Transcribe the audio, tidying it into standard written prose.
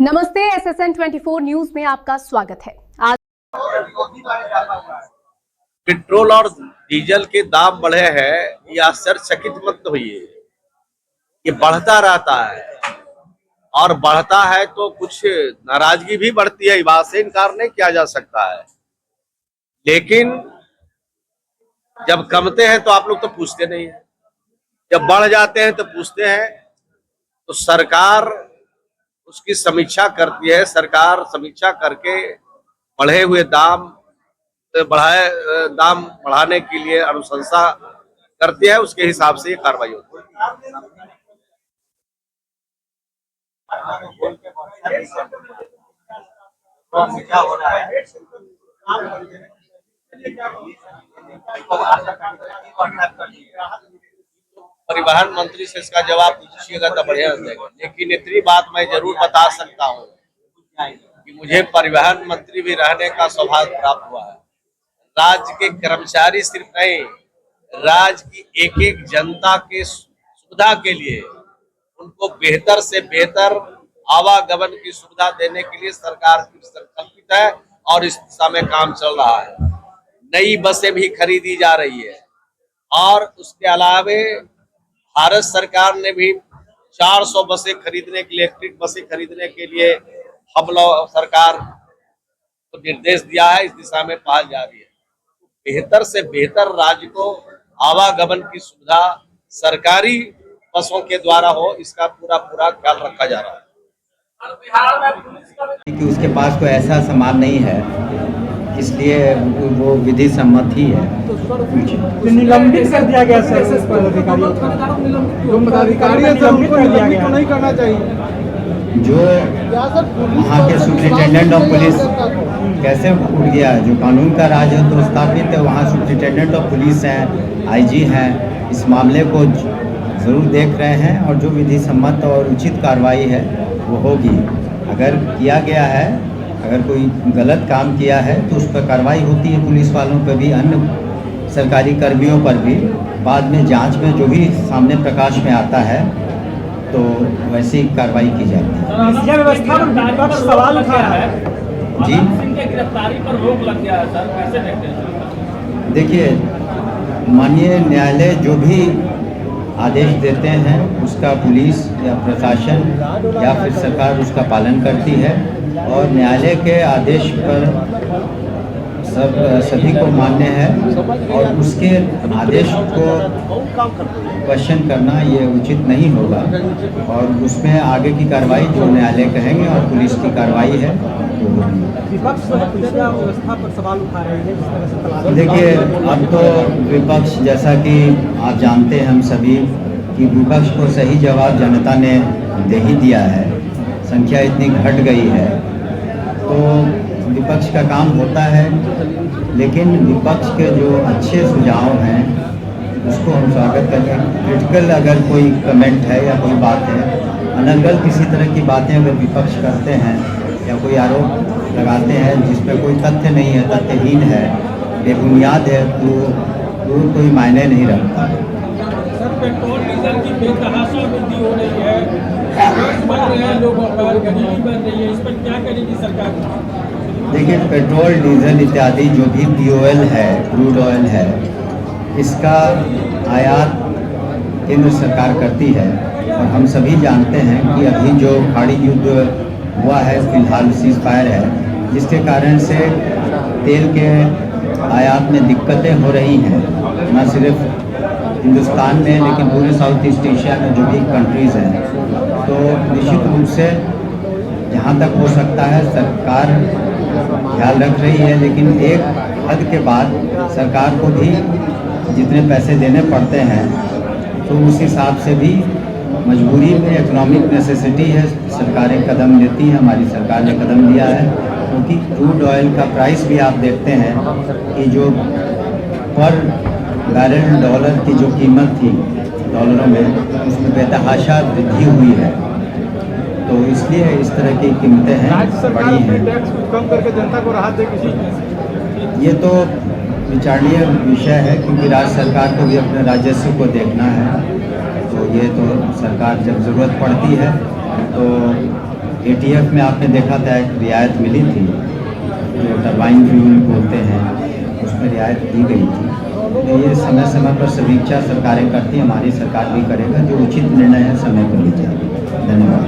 नमस्ते, SSN 24 news में आपका स्वागत है। आज पेट्रोल और डीजल के दाम बढ़े हैं, ये आश्चर्यचकित मत होइए। ये बढ़ता रहता है और बढ़ता है तो कुछ नाराजगी भी बढ़ती है, बात से इनकार नहीं किया जा सकता है। लेकिन जब कमते हैं तो आप लोग तो पूछते नहीं है, जब बढ़ जाते हैं तो पूछते हैं। तो सरकार उसकी समीक्षा करती है। सरकार समीक्षा करके बढ़े हुए दाम बढ़ाने के लिए अनुशंसा करती है, उसके हिसाब से ये कार्रवाई होती है। परिवहन मंत्री से इसका जवाब पूछिएगा तो बढ़िया देगा, लेकिन इतनी बात मैं जरूर बता सकता हूँ कि मुझे परिवहन मंत्री भी रहने का सौभाग्य प्राप्त हुआ है। राज्य के कर्मचारी सिर्फ नहीं, राज्य की एक एक जनता के सुविधा के लिए, उनको बेहतर से बेहतर आवागमन की सुविधा देने के लिए सरकार संकल्पित है और इस दिशा में काम चल रहा है। नई बसें भी खरीदी जा रही है और उसके अलावे भारत सरकार ने भी 400 बसें खरीदने के लिए, इलेक्ट्रिक बसें खरीदने के लिए हम लोग सरकार को निर्देश दिया है। इस दिशा में पहल जारी है। बेहतर से बेहतर राज्य को आवागमन की सुविधा सरकारी बसों के द्वारा हो, इसका पूरा ख्याल रखा जा रहा है। कि उसके पास कोई ऐसा सामान नहीं है, इसलिए वो विधि सम्मत ही है। तो निलंबित कर दिया गया सर, जो पदाधिकारी है निलंबित कर दिया गया, नहीं करना चाहिए। जो वहाँ के सुप्रिंटेंडेंट ऑफ पुलिस कैसे उठ गया, जो कानून का राज है तो स्थापित है, वहाँ सुप्रिंटेंडेंट ऑफ पुलिस हैं, IG हैं, इस मामले को ज़रूर देख रहे हैं और जो विधि सम्मत और उचित कार्रवाई है वो होगी। अगर किया गया है, अगर कोई गलत काम किया है तो उस पर कार्रवाई होती है, पुलिस वालों पर भी, अन्य सरकारी कर्मियों पर भी। बाद में जांच में जो भी सामने प्रकाश में आता है तो वैसी कार्रवाई की जाती है। व्यवस्था पर सवाल उठा है जी, गिरफ्तारी पर रोक लग गया है सर, कैसे देखते हैं? देखिए, माननीय न्यायालय जो भी आदेश देते हैं उसका पुलिस या प्रशासन या फिर सरकार उसका पालन करती है और न्यायालय के आदेश पर सभी को मान्य है और उसके आदेश को क्वेश्चन करना ये उचित नहीं होगा और उसमें आगे की कार्रवाई जो न्यायालय कहेंगे और पुलिस की कार्रवाई है वो होगी। विपक्ष व्यवस्था पर सवाल उठा रहे हैं। देखिए, अब तो विपक्ष, जैसा कि आप जानते हैं हम सभी, कि विपक्ष को सही जवाब जनता ने दे ही दिया है। संख्या इतनी घट गई है तो विपक्ष का काम होता है, लेकिन विपक्ष के जो अच्छे सुझाव हैं उसको हम स्वागत करते हैं। क्रिटिकल अगर कोई कमेंट है या कोई बात है, अनर्गल किसी तरह की बातें अगर विपक्ष करते हैं या कोई आरोप लगाते हैं जिसमें कोई तथ्य नहीं है, तथ्यहीन है, बेबुनियाद है, तो कोई मायने नहीं रखता। सर, पेट्रोल डीजल की बेतहाशा वृद्धि हो रही है, बढ़ रहे हैं लोगों पर, गरीबी बढ़ रही है, इस पर क्या करेगी सरकार? देखिए, पेट्रोल डीजल इत्यादि जो भी POL है, क्रूड ऑयल है, इसका आयात केंद्र सरकार करती है और हम सभी जानते हैं कि अभी जो खाड़ी युद्ध हुआ है, फिलहाल सीज फायर है, जिसके कारण से तेल के आयात में दिक्कतें हो रही हैं, न सिर्फ हिंदुस्तान में लेकिन पूरे साउथ ईस्ट एशिया में जो भी कंट्रीज़ हैं। तो निश्चित रूप से जहाँ तक हो सकता है सरकार ख्याल रख रही है, लेकिन एक हद के बाद सरकार को भी जितने पैसे देने पड़ते हैं तो उस हिसाब से भी मजबूरी में, इकोनॉमिक नेसेसिटी है, सरकारें कदम लेती हैं। हमारी सरकार ने कदम लिया है क्योंकि क्रूड ऑयल का प्राइस भी आप देखते हैं कि जो पर बैरल डॉलर की जो कीमत थी डॉलरों में, उसमें बेतहाशा वृद्धि हुई है। तो इसलिए इस तरह की कीमतें हैं, बड़ी हैं। टैक्स कम करके जनता को राहत दे किसी, ये तो विचारणीय विषय है क्योंकि राज्य सरकार को भी अपने राजस्व को देखना है। तो ये तो सरकार जब ज़रूरत पड़ती है तो ATF में आपने देखा था एक रियायत मिली थी, जो टरबाइन फ्यूल बोलते हैं, उसमें रियायत दी गई थी। तो ये समय समय पर समीक्षा सरकारें करती हैं, हमारी सरकार भी करेगा, जो उचित निर्णय है समय पर लीजिए। धन्यवाद।